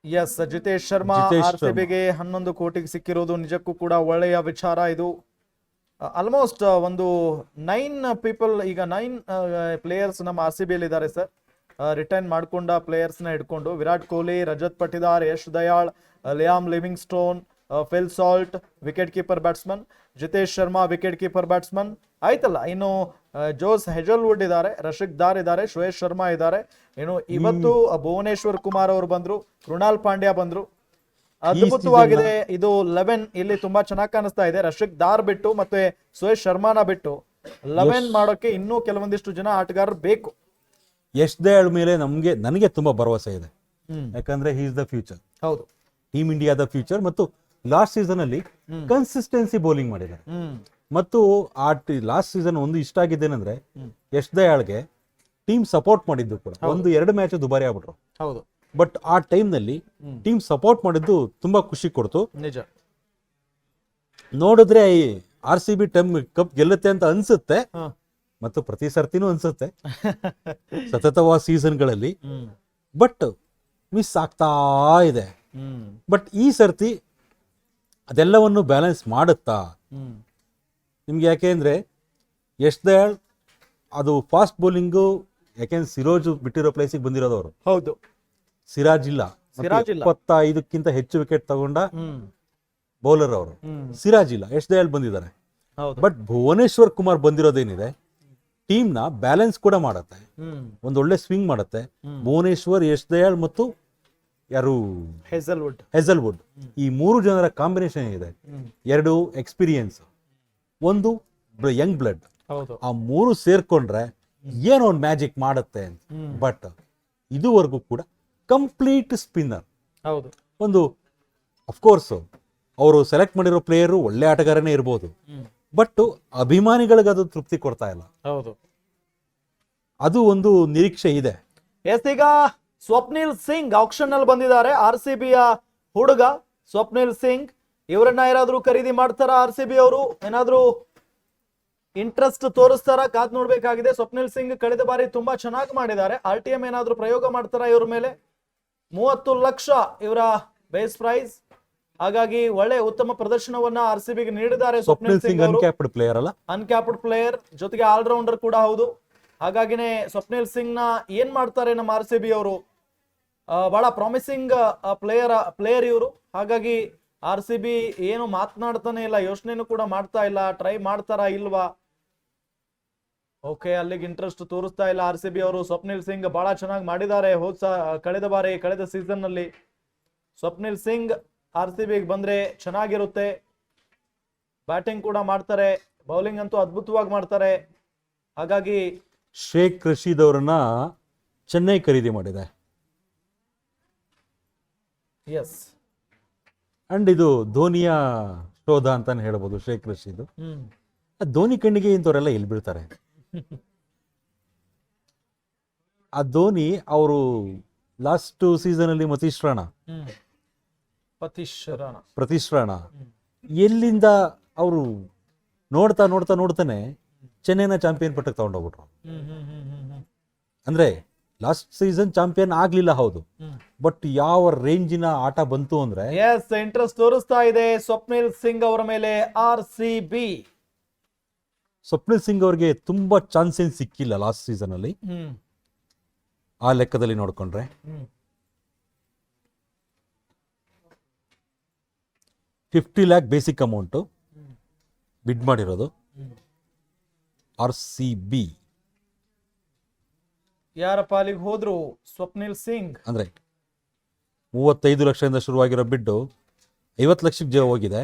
S, Jitesh Sharma RCBಗೆ 11 ಕೋಟಿಗೆ ಸಿಕ್ಕಿರೋದು ನಿಜಕ್ಕೂ ಕೂಡ ಒಳ್ಳೆಯ ವಿಚಾರ. ಇದು ಆಲ್ಮೋಸ್ಟ್ ಒಂದು 9 ಪೀಪಲ್, ಈಗ 9 ಪ್ಲೇಯರ್ಸ್ ನಮ್ಮ RCB ಅಲ್ಲಿ ಇದ್ದಾರೆ ಸರ್. ರಿಟೈನ್ ಮಾಡ್ಕೊಂಡ ಪ್ಲೇಯರ್ಸ್ ನ ಹಿಡ್ಕೊಂಡು Virat Kohli, Rajat Patidar, Yash Dayal, Liam Livingstone, Phil Salt wicket keeper batsman, Jitesh Sharma wicket keeper batsman ಆಯ್ತಲ್ಲ. ಇನ್ನು ಜೋಸ್ ಹೆಜಲ್ವುಡ್ ಇದ್ದಾರೆ, ರಶಿಕ್ ದಾರ್ ಇದ್ದಾರೆ, ಶ್ರೇಯಸ್ ಶರ್ಮಾ ಇದ್ದಾರೆ. ಇನ್ನು ಇವತ್ತು ಭುವನೇಶ್ವರ್ ಕುಮಾರ್ ಅವರು ಬಂದ್ರು, ಕೃಣಾಲ್ ಪಾಂಡ್ಯ ಬಂದ್ರು. ಅದ್ಭುತವಾಗಿದೆ ಇದು 11 ಇಲ್ಲಿ ತುಂಬಾ ಚೆನ್ನಾಗಿ ಕಾಣಿಸ್ತಾ ಇದೆ. ರಶಿಕ್ ದಾರ್ ಬಿಟ್ಟು ಮತ್ತೆ ಶ್ರೇಯಸ್ ಶರ್ಮಾನ ಬಿಟ್ಟು 11 ಮಾಡೋಕೆ ಇನ್ನೂ ಕೆಲವೊಂದಿಷ್ಟು ಜನ ಆಟಗಾರರು ಬೇಕು. ಯಶ್ ದಯಾಳ್ ಮೇಲೆ ನನಗೆ ತುಂಬಾ ಭರವಸೆ ಇದೆ. ಯಾಕಂದ್ರೆ ಹಿ ಇಸ್ ದ ಫ್ಯೂಚರ್. ಹೌದು, ಟೀಮ್ ಇಂಡಿಯಾದ ಫ್ಯೂಚರ್. ಮತ್ತು ಲಾಸ್ಟ್ ಸೀಸನ್ ಅಲ್ಲಿ ಕನ್ಸಿಸ್ಟೆನ್ಸಿ ಬೌಲಿಂಗ್ ಮಾಡಿದ್ದಾರೆ. ಮತ್ತು ಲಾಸ್ಟ್ ಸೀಸನ್ ಒಂದು ಇಷ್ಟ ಆಗಿದ್ದೇನೆಂದ್ರೆ ಯಶ್ ದಯಾಳ್ಗೆ ಟೀಮ್ ಸಪೋರ್ಟ್ ಮಾಡಿದ್ದು ಕೂಡ 1-2 ಮ್ಯಾಚ್ ದುಬಾರಿ ಆಗ್ಬಿಟ್ರು. ಹೌದು, ಬಟ್ ಆ ಟೈಮ್ ನಲ್ಲಿ ಟೀಮ್ ಸಪೋರ್ಟ್ ಮಾಡಿದ್ದು ತುಂಬಾ ಖುಷಿ ಕೊಡ್ತು. ನಿಜ. ನೋಡಿದ್ರೆ RCB ಕಪ್ ಗೆಲ್ಲುತ್ತೆ ಅಂತ ಅನ್ಸುತ್ತೆ, ಮತ್ತು ಪ್ರತಿ ಸರ್ತಿನೂ ಅನ್ಸುತ್ತೆ ಸತತವಾದ ಸೀಸನ್ಗಳಲ್ಲಿ. ಬಟ್ ಮಿಸ್ ಆಗ್ತಾ ಇದೆ. ಬಟ್ ಈ ಸರ್ತಿ ಅದೆಲ್ಲವನ್ನು ಬ್ಯಾಲೆನ್ಸ್ ಮಾಡುತ್ತಾ ನಿಮ್ಗೆ? ಯಾಕೆಂದ್ರೆ ಯಶ್ ದಯಾಳ್ ಅದು ಫಾಸ್ಟ್ ಬೌಲಿಂಗು, ಯಾಕೆಂದ್ರೆ ಸಿರೋಜ್ ಬಿಟ್ಟಿರೋ ಪ್ಲೇಸಿಗೆ ಬಂದಿರೋದವರು. ಹೌದು, ಸಿರಾಜ್ ಇಲ್ಲ. 25ಕ್ಕಿಂತ ಹೆಚ್ಚು ವಿಕೆಟ್ ತಗೊಂಡ ಬೌಲರ್ ಅವರು. ಸಿರಾಜ್ ಇಲ್ಲ, ಯಶ್ ದಯಾಳ್ ಬಂದಿದ್ದಾರೆ. ಬಟ್ ಭುವನೇಶ್ವರ್ ಕುಮಾರ್ ಬಂದಿರೋದೇನಿದೆ, ಟೀಮ್ ನ ಬ್ಯಾಲೆನ್ಸ್ ಕೂಡ ಮಾಡುತ್ತೆ, ಒಂದೊಳ್ಳೆ ಸ್ವಿಂಗ್ ಮಾಡುತ್ತೆ. ಭುವನೇಶ್ವರ್, ಯಶ್ ದಯಾಳ್ ಮತ್ತು ಯಾರು ಹೆಜಲ್ವುಡ್, ಈ 3 ಜನರ ಕಾಂಬಿನೇಷನ್ ಇದೆ. 2 ಎಕ್ಸ್ಪೀರಿಯನ್ಸ್, 1 ಯಂಗ್ ಬ್ಲಡ್. ಆ 3 ಸೇರ್ಕೊಂಡ್ರೆ ಏನೋ ಒಂದು ಮ್ಯಾಜಿಕ್ ಮಾಡುತ್ತೆ ಅಂತ. ಬಟ್ ಇದುವರೆಗೂ ಕೂಡ ಕಂಪ್ಲೀಟ್ ಸ್ಪಿನ್ನರ್. ಒಂದು ಅಫ್ಕೋರ್ಸ್ ಅವರು ಸೆಲೆಕ್ಟ್ ಮಾಡಿರೋ ಪ್ಲೇಯರು ಒಳ್ಳೆ ಆಟಗಾರನೇ ಇರ್ಬೋದು, ಬಟ್ ಅಭಿಮಾನಿಗಳಿಗೆ ಅದು ತೃಪ್ತಿ ಕೊಡ್ತಾ ಇಲ್ಲ. ಅದು ಒಂದು ನಿರೀಕ್ಷೆ ಇದೆ. ಈಗ ಸ್ವಪ್ನಿಲ್ ಸಿಂಗ್ ಆಕ್ಷನ್ ನಲ್ಲಿ ಬಂದಿದ್ದಾರೆ. RCBಯ ಹುಡುಗ ಸ್ವಪ್ನಿಲ್ ಸಿಂಗ್. ಇವರನ್ನ ಯಾರಾದ್ರೂ ಖರೀದಿ ಮಾಡ್ತಾರ RCB ಅವರು? ಏನಾದ್ರೂ ಇಂಟ್ರೆಸ್ಟ್ ತೋರಿಸ್ತಾರ? ಕಾದ್ ನೋಡ್ಬೇಕಾಗಿದೆ. ಸ್ವಪ್ನಿಲ್ ಸಿಂಗ್ ಕಳೆದ ಬಾರಿ ತುಂಬಾ ಚೆನ್ನಾಗಿ ಮಾಡಿದ್ದಾರೆ. RTM ಏನಾದ್ರೂ ಪ್ರಯೋಗ ಮಾಡ್ತಾರ ಇವ್ರ ಮೇಲೆ? 30 ಲಕ್ಷ ಇವರ ಬೇಸ್ ಪ್ರೈಸ್. ಹಾಗಾಗಿ ಒಳ್ಳೆ ಉತ್ತಮ ಪ್ರದರ್ಶನವನ್ನ RCBಗೆ ನೀಡಿದ್ದಾರೆ ಸ್ವಪ್ನಿಲ್ ಸಿಂಗ್. ಅನ್ಕ್ಯಾಪ್ಡ್ ಪ್ಲೇಯರ್ ಅಲ್ಲ, ಅನ್ಕ್ಯಾಪ್ಡ್ ಪ್ಲೇಯರ್, ಜೊತೆಗೆ ಆಲ್ರೌಂಡರ್ ಕೂಡ ಹೌದು. ಹಾಗಾಗಿನೇ ಸ್ವಪ್ನಿಲ್ ಸಿಂಗ್ ನ ಏನ್ ಮಾಡ್ತಾರೆ ನಮ್ಮ RCB ಅವರು? ಬಹಳ ಪ್ರಾಮಿಸಿಂಗ್ ಪ್ಲೇಯರ್ ಇವರು. ಹಾಗಾಗಿ RCB ಏನು ಮಾತನಾಡ್ತಾನೆ ಇಲ್ಲ, ಯೋಚನೆನೂ ಕೂಡ ಮಾಡ್ತಾ ಇಲ್ಲ. ಟ್ರೈ ಮಾಡ್ತಾರಾ ಇಲ್ವಾ? ಓಕೆ, ಅಲ್ಲಿಗೆ ಇಂಟ್ರೆಸ್ಟ್ ತೋರಿಸ್ತಾ ಇಲ್ಲ RCB ಅವರು. ಸ್ವಪ್ನಿಲ್ ಸಿಂಗ್ ಬಹಳ ಚೆನ್ನಾಗಿ ಮಾಡಿದ್ದಾರೆ ಕಳೆದ ಸೀಸನ್ ನಲ್ಲಿ. ಸ್ವಪ್ನಿಲ್ ಸಿಂಗ್ RCBಗೆ ಬಂದ್ರೆ ಚೆನ್ನಾಗಿರುತ್ತೆ. ಬ್ಯಾಟಿಂಗ್ ಕೂಡ ಮಾಡ್ತಾರೆ, ಬೌಲಿಂಗ್ ಅಂತೂ ಅದ್ಭುತವಾಗಿ ಮಾಡ್ತಾರೆ. ಹಾಗಾಗಿ ಶೇಖ್ ರಶೀದ್ ಅವರನ್ನ ಚೆನ್ನೈ ಖರೀದಿ ಮಾಡಿದೆ. ಎಸ್, ಅಂಡ್ ಇದು ಧೋನಿಯ ಶೋಧ ಅಂತಾನೆ ಹೇಳ್ಬೋದು. ಶೇಖ್ ರಶೀದ್ ಧೋನಿ ಕಣ್ಣಿಗೆ ಇಂಥವರೆಲ್ಲ ಎಲ್ಲಿ ಬೀಳ್ತಾರೆ? ಆ ಧೋನಿ ಅವರು ಲಾಸ್ಟ್ ಸೀಸನ್ ಅಲ್ಲಿ ಪ್ರತೀಶ್ ರಾಣಾ ಎಲ್ಲಿಂದ ಅವರು ನೋಡ್ತಾನೆ ಚೆನ್ನೈನ ಚಾಂಪಿಯನ್ ಪಟ್ಟಕ್ಕೆ ತಗೊಂಡೋಗ್ಬಿಟ್ರು. ಅಂದ್ರೆ ಲಾಸ್ಟ್ ಸೀಸನ್ ಚಾಂಪಿಯನ್ ಆಗ್ಲಿಲ್ಲ, ಹೌದು, ಬಟ್ ಯಾವ ರೇಂಜಿನ ಆಟ ಬಂತು ಅಂದ್ರೆ ಇಂಟ್ರೆಸ್ಟ್ ತೋರಿಸ್ತಾ ಇದೆ ಸ್ವಪ್ನಿಲ್ ಸಿಂಗ್ ಅವರ ಮೇಲೆ RCB. ಸ್ವಪ್ನಿಲ್ ಸಿಂಗ್ ಅವ್ರಿಗೆ ತುಂಬಾ ಚಾನ್ಸಸ್ ಸಿಕ್ಕಿಲ್ಲ ಲಾಸ್ಟ್ ಸೀಸನ್ ಅಲ್ಲಿ. ಆ ಲೆಕ್ಕದಲ್ಲಿ ನೋಡ್ಕೊಂಡ್ರೆ 50 lakh ಬೇಸಿಕ್ ಅಮೌಂಟ್ ಬಿಡ್ ಮಾಡಿರೋದು RCB. ಯಾರ ಪಾಲಿಗೆ ಹೋದ್ರು ಸ್ವಪ್ನಿಲ್ ಸಿಂಗ್? ಅಂದ್ರೆ 35 ಲಕ್ಷದಿಂದ ಶುರುವಾಗಿರೋ ಬಿಡ್ಡು 50 ಲಕ್ಷಕ್ಕೆ ಹೋಗಿದೆ.